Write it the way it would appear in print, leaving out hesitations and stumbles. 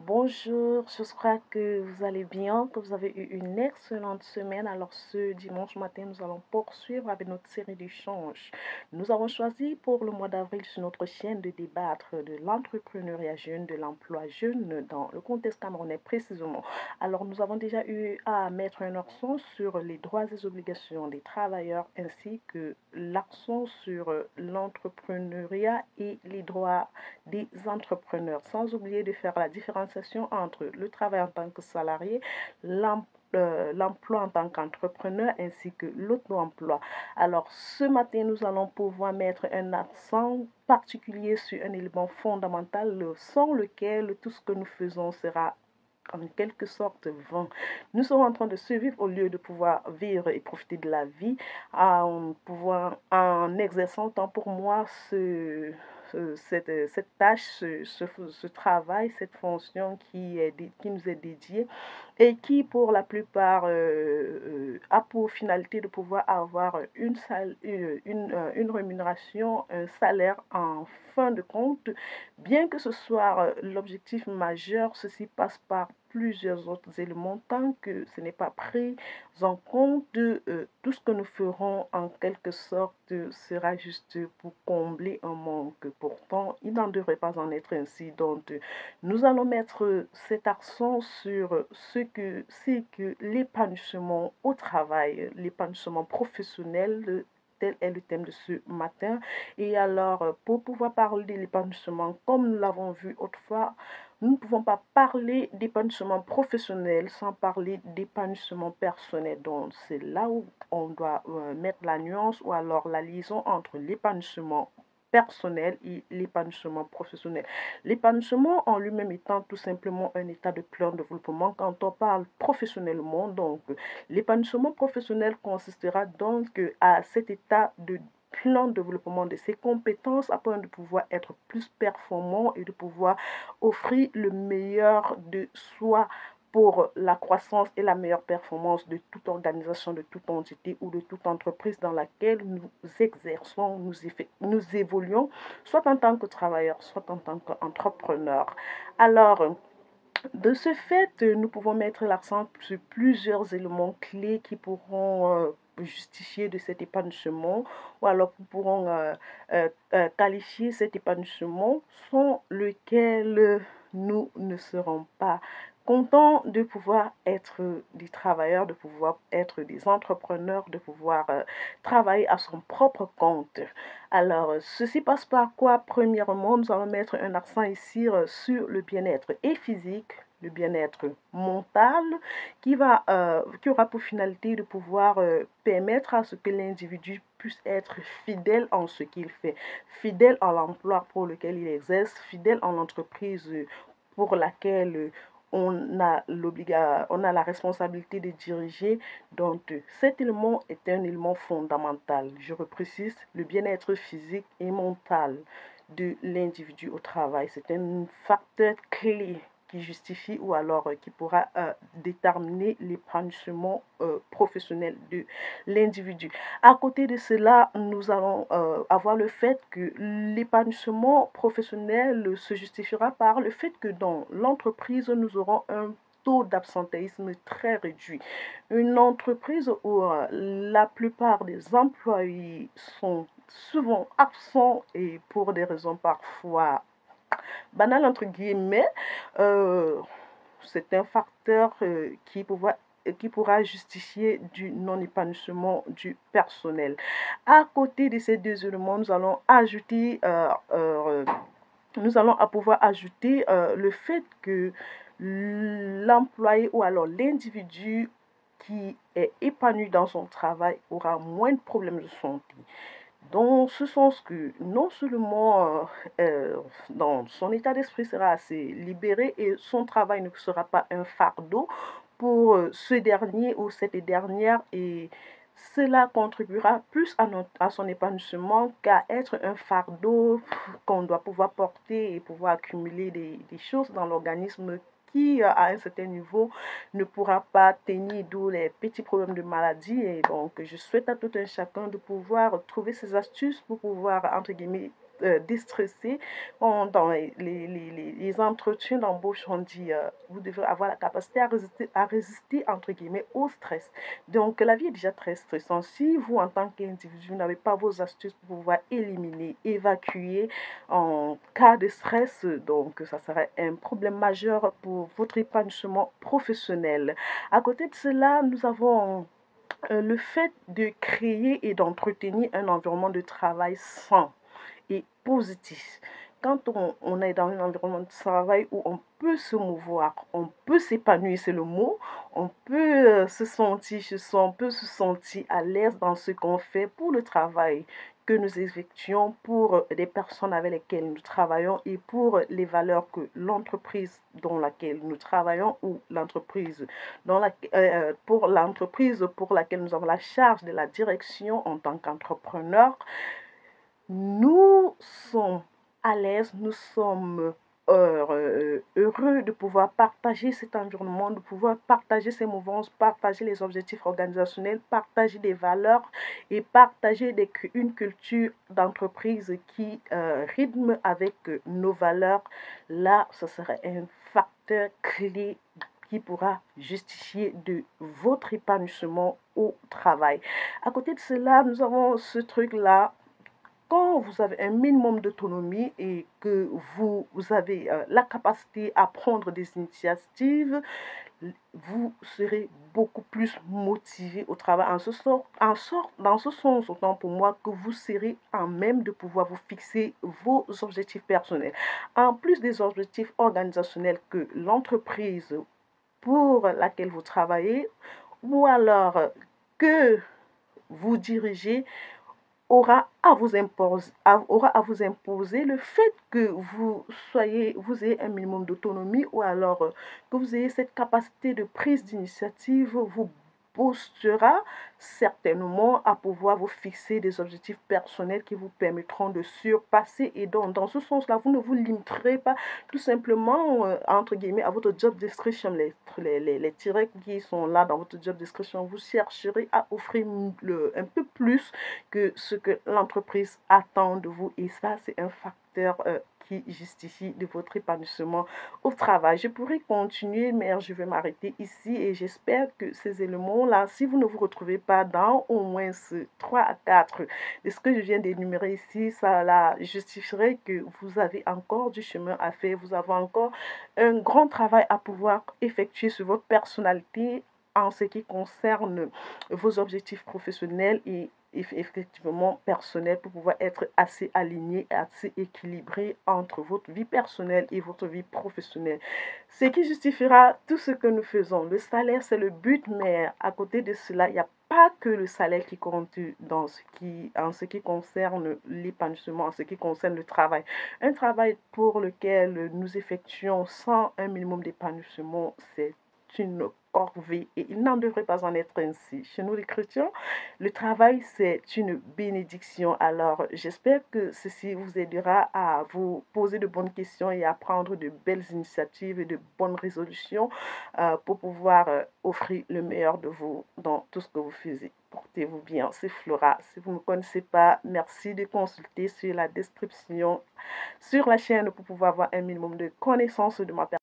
Bonjour, j'espère que vous allez bien, que vous avez eu une excellente semaine. Alors ce dimanche matin, nous allons poursuivre avec notre série d'échanges. Nous avons choisi pour le mois d'avril sur notre chaîne de débattre de l'entrepreneuriat jeune, de l'emploi jeune dans le contexte camerounais précisément. Alors nous avons déjà eu à mettre un accent sur les droits et obligations des travailleurs ainsi que l'accent sur l'entrepreneuriat et les droits des entrepreneurs, sans oublier de faire la différenciation entre le travail en tant que salarié, l'emploi en tant qu'entrepreneur ainsi que l'auto-emploi. Alors ce matin, nous allons pouvoir mettre un accent particulier sur un élément fondamental sans lequel tout ce que nous faisons sera en quelque sorte vain. Nous sommes en train de survivre au lieu de pouvoir vivre et profiter de la vie, en exerçant tant pour moi cette tâche, ce travail, cette fonction qui nous est dédiée et qui, pour la plupart, a pour finalité de pouvoir avoir une rémunération, un salaire en fin de compte. Bien que ce soit l'objectif majeur, ceci passe par plusieurs autres éléments tant que ce n'est pas pris en compte. Tout ce que nous ferons en quelque sorte sera juste pour combler un manque. Pourtant, il n'en devrait pas en être ainsi. Donc, nous allons mettre cet accent sur c'est que l'épanouissement au travail, l'épanouissement professionnel. Tel est le thème de ce matin. Et alors, pour pouvoir parler de l'épanouissement, comme nous l'avons vu autrefois, nous ne pouvons pas parler d'épanouissement professionnel sans parler d'épanouissement personnel. Donc, c'est là où on doit mettre la nuance ou alors la liaison entre l'épanouissement personnel et l'épanouissement professionnel. L'épanouissement en lui-même étant tout simplement un état de plein développement quand on parle professionnellement. Donc, l'épanouissement professionnel consistera donc à cet état de plein développement de ses compétences afin de pouvoir être plus performant et de pouvoir offrir le meilleur de soi pour la croissance et la meilleure performance de toute organisation, de toute entité ou de toute entreprise dans laquelle nous exerçons, nous évoluons, soit en tant que travailleur, soit en tant qu'entrepreneur. Alors, de ce fait, nous pouvons mettre l'accent sur plusieurs éléments clés qui pourront justifier de cet épanouissement ou alors qui pourront qualifier cet épanouissement sans lequel nous ne serons pas contents de pouvoir être des travailleurs, de pouvoir être des entrepreneurs, de pouvoir travailler à son propre compte. Alors, ceci passe par quoi? Premièrement, nous allons mettre un accent ici sur le bien-être et physique, le bien-être mental, qui aura pour finalité de pouvoir permettre à ce que l'individu puisse être fidèle en ce qu'il fait, fidèle à l'emploi pour lequel il exerce, fidèle en l'entreprise pour laquelle on a la responsabilité de diriger. Donc, cet élément est un élément fondamental. Je reprécise, le bien-être physique et mental de l'individu au travail. C'est un facteur clé qui justifie ou alors qui pourra déterminer l'épanouissement professionnel de l'individu. À côté de cela, nous allons avoir le fait que l'épanouissement professionnel se justifiera par le fait que dans l'entreprise, nous aurons un taux d'absentéisme très réduit. Une entreprise où la plupart des employés sont souvent absents et pour des raisons parfois banales, entre guillemets, euh, c'est un facteur qui pourra justifier du non-épanouissement du personnel. À côté de ces deux éléments, nous allons pouvoir ajouter le fait que l'employé ou alors l'individu qui est épanoui dans son travail aura moins de problèmes de santé. Dans ce sens que non seulement dans son état d'esprit sera assez libéré et son travail ne sera pas un fardeau pour ce dernier ou cette dernière et cela contribuera plus à son épanouissement qu'à être un fardeau qu'on doit pouvoir porter et pouvoir accumuler des choses dans l'organisme qui, à un certain niveau, ne pourra pas tenir, d'où les petits problèmes de maladie. Et donc, je souhaite à tout un chacun de pouvoir trouver ces astuces pour pouvoir, entre guillemets, déstresser. Dans les entretiens d'embauche, on dit vous devez avoir la capacité à résister, entre guillemets, au stress. Donc, la vie est déjà très stressante. Si vous, en tant qu'individu, n'avez pas vos astuces pour pouvoir éliminer, évacuer en cas de stress, donc ça serait un problème majeur pour votre épanouissement professionnel. À côté de cela, nous avons le fait de créer et d'entretenir un environnement de travail sain et positif. Quand on est dans un environnement de travail où on peut se mouvoir, on peut s'épanouir, c'est le mot, on peut on peut se sentir à l'aise dans ce qu'on fait pour le travail que nous effectuons, pour des personnes avec lesquelles nous travaillons et pour les valeurs que l'entreprise dans laquelle nous travaillons ou l'entreprise pour l'entreprise pour laquelle nous avons la charge de la direction en tant qu'entrepreneur, nous sommes à l'aise, nous sommes heureux de pouvoir partager cet environnement, de pouvoir partager ces mouvances, partager les objectifs organisationnels, partager des valeurs et partager une culture d'entreprise qui rythme avec nos valeurs. Là, ce serait un facteur clé qui pourra justifier de votre épanouissement au travail. À côté de cela, nous avons ce truc-là quand vous avez un minimum d'autonomie et que vous avez la capacité à prendre des initiatives, vous serez beaucoup plus motivé au travail. Dans ce sens, autant pour moi que vous serez en même de pouvoir vous fixer vos objectifs personnels. En plus des objectifs organisationnels que l'entreprise pour laquelle vous travaillez ou alors que vous dirigez aura à vous imposer le fait que vous ayez un minimum d'autonomie ou alors que vous ayez cette capacité de prise d'initiative vous boostera certainement à pouvoir vous fixer des objectifs personnels qui vous permettront de surpasser et donc dans ce sens-là, vous ne vous limiterez pas tout simplement, entre guillemets, à votre job description, les tirets qui sont là dans votre job description, vous chercherez à offrir un peu plus que ce que l'entreprise attend de vous. Et ça, c'est un facteur qui justifie de votre épanouissement au travail. Je pourrais continuer, mais je vais m'arrêter ici et j'espère que ces éléments-là, si vous ne vous retrouvez pas dans au moins ce 3 à 4 de ce que je viens d'énumérer ici, ça là justifierait que vous avez encore du chemin à faire, vous avez encore un grand travail à pouvoir effectuer sur votre personnalité en ce qui concerne vos objectifs professionnels et effectivement personnel pour pouvoir être assez aligné, assez équilibré entre votre vie personnelle et votre vie professionnelle. Ce qui justifiera tout ce que nous faisons. Le salaire, c'est le but, mais à côté de cela, il n'y a pas que le salaire qui compte en ce qui concerne l'épanouissement, en ce qui concerne le travail. Un travail pour lequel nous effectuons sans un minimum d'épanouissement, c'est une corvée et il n'en devrait pas en être ainsi. Chez nous, les chrétiens, le travail, c'est une bénédiction. Alors, j'espère que ceci vous aidera à vous poser de bonnes questions et à prendre de belles initiatives et de bonnes résolutions pour pouvoir offrir le meilleur de vous dans tout ce que vous faites. Portez-vous bien, c'est Flora. Si vous ne me connaissez pas, merci de consulter sur la description sur la chaîne pour pouvoir avoir un minimum de connaissances de ma personne.